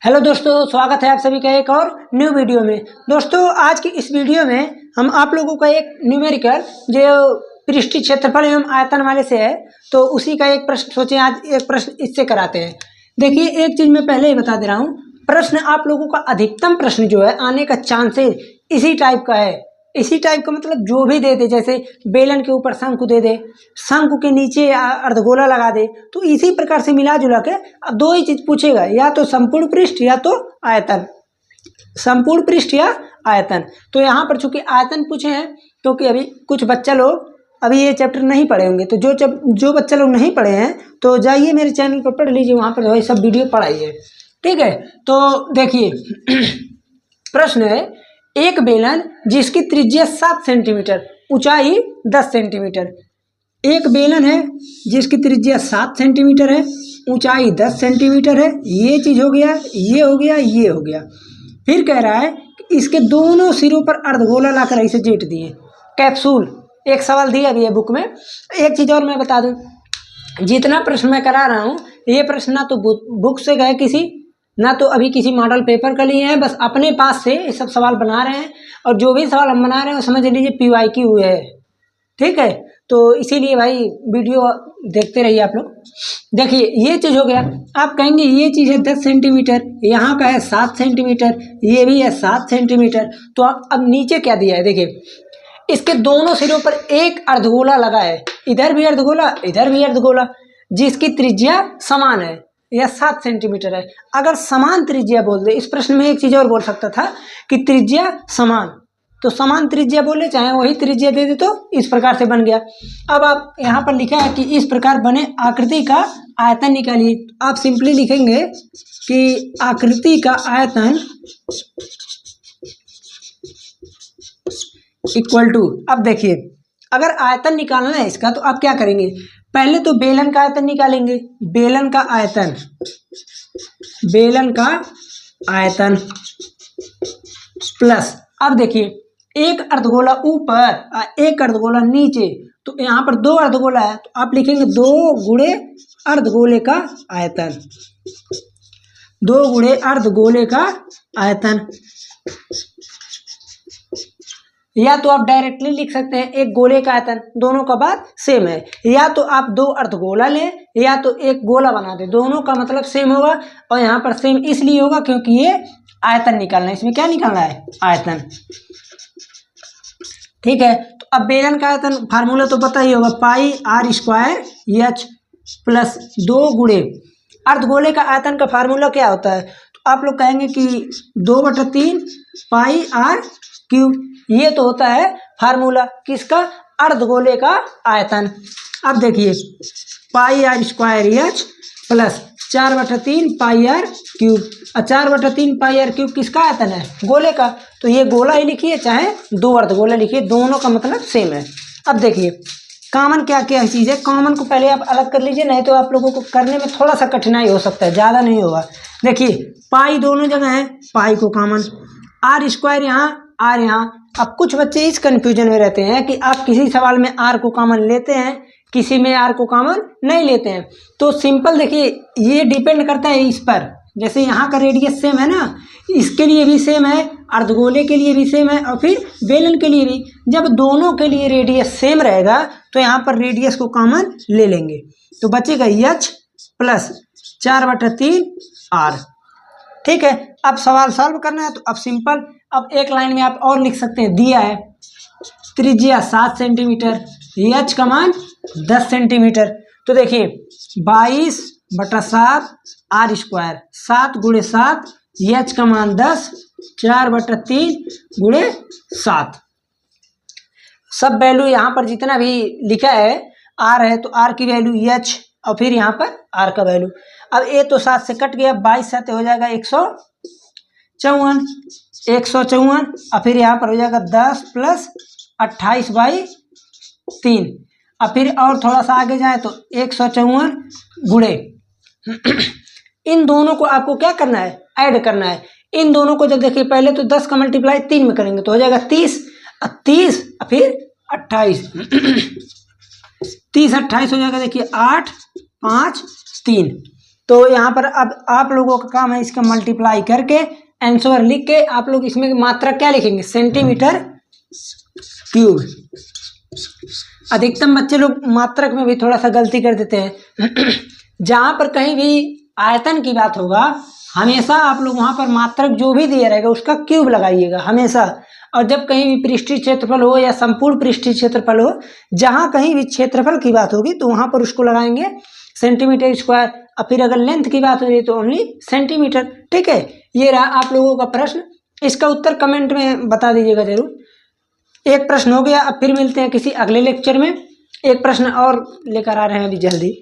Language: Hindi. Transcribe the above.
हेलो दोस्तों, स्वागत है आप सभी का एक और न्यू वीडियो में। दोस्तों आज की इस वीडियो में हम आप लोगों का एक न्यूमेरिकल जो पृष्ठीय क्षेत्रफल एवं आयतन वाले से है, तो उसी का एक प्रश्न सोचे आज एक प्रश्न इससे कराते हैं। देखिए, एक चीज मैं पहले ही बता दे रहा हूँ, प्रश्न आप लोगों का अधिकतम प्रश्न जो है आने का चांसेस इसी टाइप का है। इसी टाइप का मतलब जो भी दे दे, जैसे बेलन के ऊपर शंकु दे दे, शंकु के नीचे अर्धगोला लगा दे, तो इसी प्रकार से मिला जुला के दो ही चीज पूछेगा, या तो संपूर्ण पृष्ठ या तो आयतन, संपूर्ण पृष्ठ या आयतन। तो यहाँ पर चूंकि आयतन पूछे हैं, क्योंकि अभी कुछ बच्चा लोग अभी ये चैप्टर नहीं पढ़े होंगे, तो जो बच्चा लोग नहीं पढ़े हैं तो जाइए मेरे चैनल पर पढ़ लीजिए, वहाँ पर सब वीडियो पढ़ाइए। ठीक है, तो देखिए प्रश्न है, एक बेलन जिसकी त्रिज्या 7 सेंटीमीटर, ऊंचाई 10 सेंटीमीटर। एक बेलन है जिसकी त्रिज्या 7 सेंटीमीटर है, ऊंचाई 10 सेंटीमीटर है। ये चीज हो गया, ये हो गया, ये हो गया। फिर कह रहा है कि इसके दोनों सिरों पर अर्धगोला लाकर ऐसे जेट दिए कैप्सूल। एक सवाल दिया भी है बुक में। एक चीज और मैं बता दूं, जितना प्रश्न मैं करा रहा हूँ ये प्रश्न ना तो बुक से गए किसी, ना तो अभी किसी मॉडल पेपर का लिए हैं, बस अपने पास से ये सब सवाल बना रहे हैं। और जो भी सवाल हम बना रहे हैं समझ लीजिए PYQ है। ठीक है, तो इसीलिए भाई वीडियो देखते रहिए आप लोग। देखिए ये चीज हो गया, आप कहेंगे ये चीज है 10 सेंटीमीटर, यहाँ का है 7 सेंटीमीटर, ये भी है 7 सेंटीमीटर। तो आप अब नीचे क्या दिया है, देखिए इसके दोनों सिरों पर एक अर्धगोला लगा है, इधर भी अर्धगोला, इधर भी अर्धगोला, जिसकी त्रिज्या समान है या 7 सेंटीमीटर है। अगर समान त्रिज्या बोल दे, इस प्रश्न में एक चीज और बोल सकता था कि त्रिज्या समान, तो समान त्रिज्या बोले, चाहे वही त्रिज्या दे दे, तो इस प्रकार से बन गया। अब आप यहाँ पर लिखा है कि इस प्रकार बने आकृति का आयतन निकालिए। आप सिंपली लिखेंगे कि आकृति का आयतन इक्वल टू, अब देखिए अगर आयतन निकालना है इसका, तो आप क्या करेंगे, पहले तो बेलन का आयतन निकालेंगे। बेलन का आयतन, बेलन का आयतन प्लस, अब देखिए एक अर्धगोला ऊपर एक अर्धगोला नीचे, तो यहाँ पर 2 अर्धगोला है, तो आप लिखेंगे 2 गुणे अर्धगोले का आयतन, 2 गुणे अर्धगोले का आयतन। या तो आप डायरेक्टली लिख सकते हैं एक गोले का आयतन, दोनों का बात सेम है। या तो आप 2 अर्धगोला लें या तो एक गोला बना दें, दोनों का मतलब सेम होगा। और यहाँ पर सेम इसलिए होगा क्योंकि ये आयतन निकालना है, इसमें क्या निकालना है, आयतन। ठीक है, तो अब बेलन का आयतन फार्मूला तो पता ही होगा, पाई आर स्क्वायर एच प्लस 2 गुणे अर्धगोले का आयतन का फार्मूला क्या होता है, तो आप लोग कहेंगे कि 2/3 पाई आर क्यूब। ये तो होता है फार्मूला किसका, अर्धगोले का आयतन। अब देखिए pi R square H plus 4/3 pi R cube, और 4/3 पाई आर क्यूब किसका आयतन है, गोले का। तो ये गोला ही लिखिए चाहे 2 अर्धगोले लिखिए, दोनों का मतलब सेम है। अब देखिए कॉमन क्या क्या चीज़ है, कॉमन को पहले आप अलग कर लीजिए, नहीं तो आप लोगों को करने में थोड़ा सा कठिनाई हो सकता है, ज़्यादा नहीं होगा। देखिए पाई दोनों जगह है, पाई को कॉमन, आर स्क्वायर यहाँ, आर यहाँ। अब कुछ बच्चे इस कंफ्यूजन में रहते हैं कि आप किसी सवाल में आर को कॉमन लेते हैं, किसी में आर को कॉमन नहीं लेते हैं। तो सिंपल देखिए, ये डिपेंड करता है इस पर, जैसे यहाँ का रेडियस सेम है ना, इसके लिए भी सेम है, अर्धगोले के लिए भी सेम है, और फिर बेलन के लिए भी। जब दोनों के लिए रेडियस सेम रहेगा तो यहाँ पर रेडियस को कॉमन ले लेंगे, तो बचेगा एच प्लस 4/3 आर। ठीक है, अब सवाल सॉल्व करना है तो अब सिंपल, अब एक लाइन में आप और लिख सकते हैं, दिया है त्रिज्या 7 सेंटीमीटर, एच का मान 10 सेंटीमीटर। तो देखिए 22/7 आर स्क्वायर, 7 गुणे 7, एच का मान 10, 4/3 गुणे 7। सब वैल्यू यहाँ पर जितना भी लिखा है, आर है तो आर की वैल्यू एच, और फिर यहाँ पर आर का वैल्यू। अब ए तो 7 से कट गया, 22 7 हो जाएगा 154, 154। और फिर यहाँ पर हो जाएगा 10 प्लस 28/3। और फिर और थोड़ा सा आगे जाए तो 154 गुणे इन दोनों को आपको क्या करना है, ऐड करना है। इन दोनों को जब देखिए पहले तो 10 का मल्टीप्लाई 3 में करेंगे तो हो जाएगा 30, 30 फिर 28 30 28 हो जाएगा। देखिए 8 5 3, तो यहाँ पर अब आप लोगों का काम है इसका मल्टीप्लाई करके आंसर लिख के आप लोग इसमें मात्रक क्या लिखेंगे, सेंटीमीटर क्यूब। अधिकतम बच्चे लोग मात्रक में भी थोड़ा सा गलती कर देते हैं। जहाँ पर कहीं भी आयतन की बात होगा हमेशा आप लोग वहाँ पर मात्रक जो भी दिया रहेगा उसका क्यूब लगाइएगा हमेशा। और जब कहीं भी पृष्ठीय क्षेत्रफल हो या संपूर्ण पृष्ठीय क्षेत्रफल हो, जहाँ कहीं भी क्षेत्रफल की बात होगी तो वहाँ पर उसको लगाएंगे सेंटीमीटर स्क्वायर। और फिर अगर लेंथ की बात हो रही तो ओनली सेंटीमीटर। ठीक है, ये रहा आप लोगों का प्रश्न। इसका उत्तर कमेंट में बता दीजिएगा जरूर। एक प्रश्न हो गया। अब फिर मिलते हैं किसी अगले लेक्चर में। एक प्रश्न और लेकर आ रहे हैं अभी जल्दी।